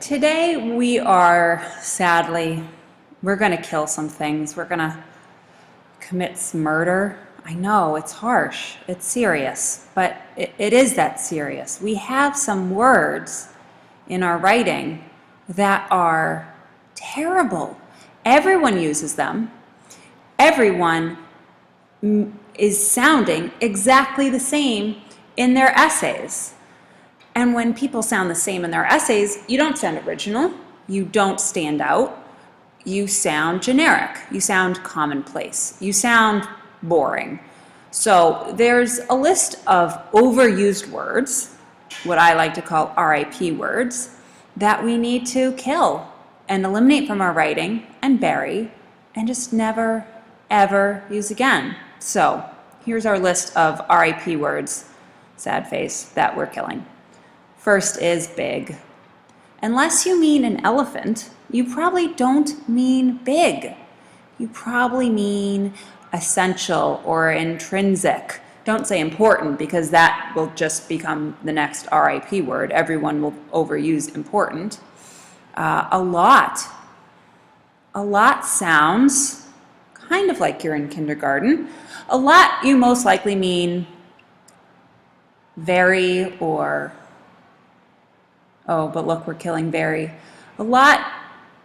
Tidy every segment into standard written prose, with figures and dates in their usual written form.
Today we are, sadly, we're going to kill some things. We're going to commit some murder. I know, it's harsh, it's serious, but it is that serious. We have some words in our writing that are terrible. Everyone uses them. Everyone is sounding exactly the same in their essays. And when people sound the same in their essays, you don't sound original, you don't stand out, you sound generic, you sound commonplace, you sound boring. So there's a list of overused words, what I like to call RIP words, that we need to kill and eliminate from our writing and bury and just never, ever use again. So here's our list of RIP words, sad face, that we're killing. First is big. Unless you mean an elephant, you probably don't mean big. You probably mean essential or intrinsic. Don't say important because that will just become the next RIP word. Everyone will overuse important. A lot. A lot sounds kind of like you're in kindergarten. A lot you most likely mean very or oh, but look, we're killing very. A lot,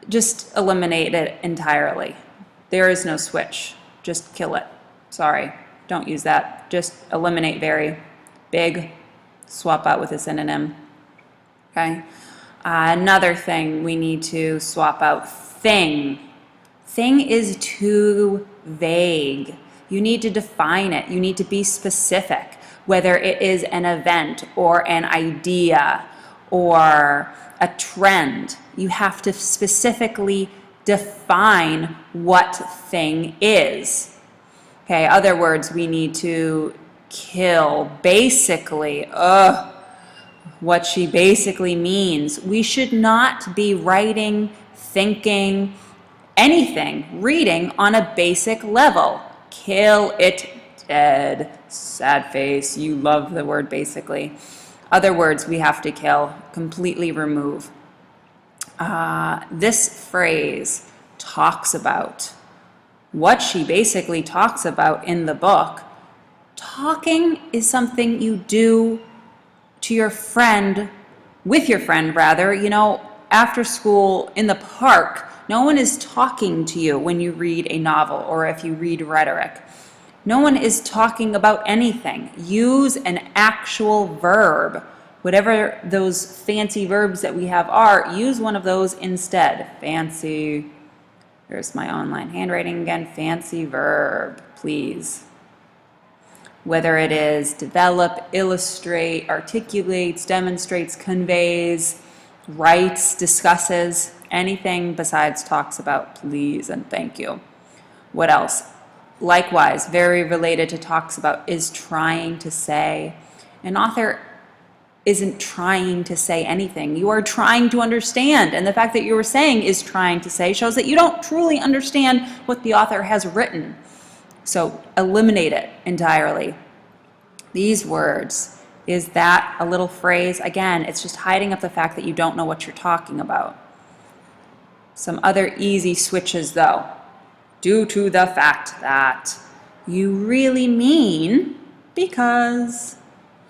just eliminate it entirely. There is no switch. Just kill it. Sorry, don't use that. Just eliminate very. Big, swap out with a synonym. Okay? Another thing we need to swap out, thing. Thing is too vague. You need to define it. You need to be specific, whether it is an event or an idea or a trend. You have to specifically define what thing is. Okay, other words we need to kill. Basically, what she basically means. We should not be writing, thinking, anything, reading on a basic level. Kill it dead. Sad face, you love the word basically. Other words we have to kill, completely remove. This phrase talks about what she basically talks about in the book. Talking is something you do to your friend, with your friend rather, after school in the park. No one is talking to you when you read a novel or if you read rhetoric. No one is talking about anything. Use an actual verb. Whatever those fancy verbs that we have are, use one of those instead. Fancy. There's my online handwriting again. Fancy verb, please. Whether it is develop, illustrate, articulates, demonstrates, conveys, writes, discusses, anything besides talks about, please and thank you. What else? Likewise, very related to talks about, is trying to say. An author isn't trying to say anything. You are trying to understand, and the fact that you are saying is trying to say shows that you don't truly understand what the author has written. So eliminate it entirely. These words, is that a little phrase? Again, it's just hiding up the fact that you don't know what you're talking about. Some other easy switches though. Due to the fact that you really mean because,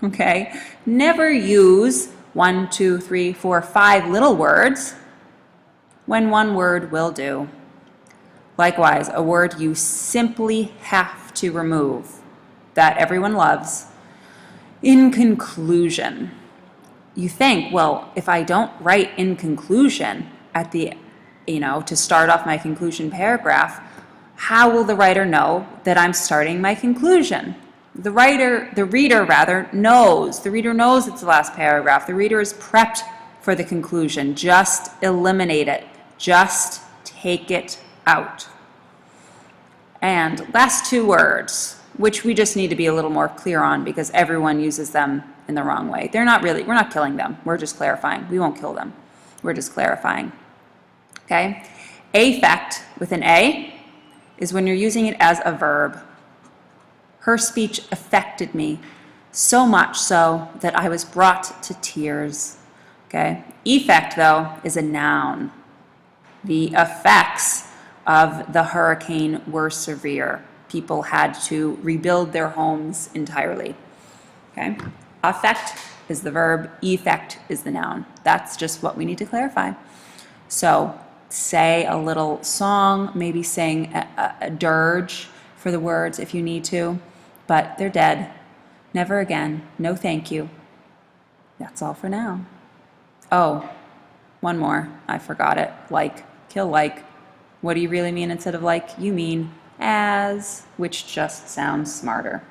okay? Never use 1, 2, 3, 4, 5 little words when one word will do. Likewise, a word you simply have to remove that everyone loves. In conclusion. You think, well, if I don't write in conclusion at the, to start off my conclusion paragraph, how will the writer know that I'm starting my conclusion? The reader knows. The reader knows it's the last paragraph. The reader is prepped for the conclusion. Just eliminate it. Just take it out. And last two words, which we just need to be a little more clear on because everyone uses them in the wrong way. We're not killing them. We're just clarifying. We won't kill them. We're just clarifying. Okay? Affect with an A is when you're using it as a verb. Her speech affected me, so much so that I was brought to tears. Okay? Effect, though, is a noun. The effects of the hurricane were severe. People had to rebuild their homes entirely. Okay? Affect is the verb, effect is the noun. That's just what we need to clarify. So say a little song, maybe sing a dirge for the words if you need to, but they're dead. Never again. No thank you. That's all for now. Oh, one more. I forgot it. Like, kill like. What do you really mean instead of like? You mean as, which just sounds smarter.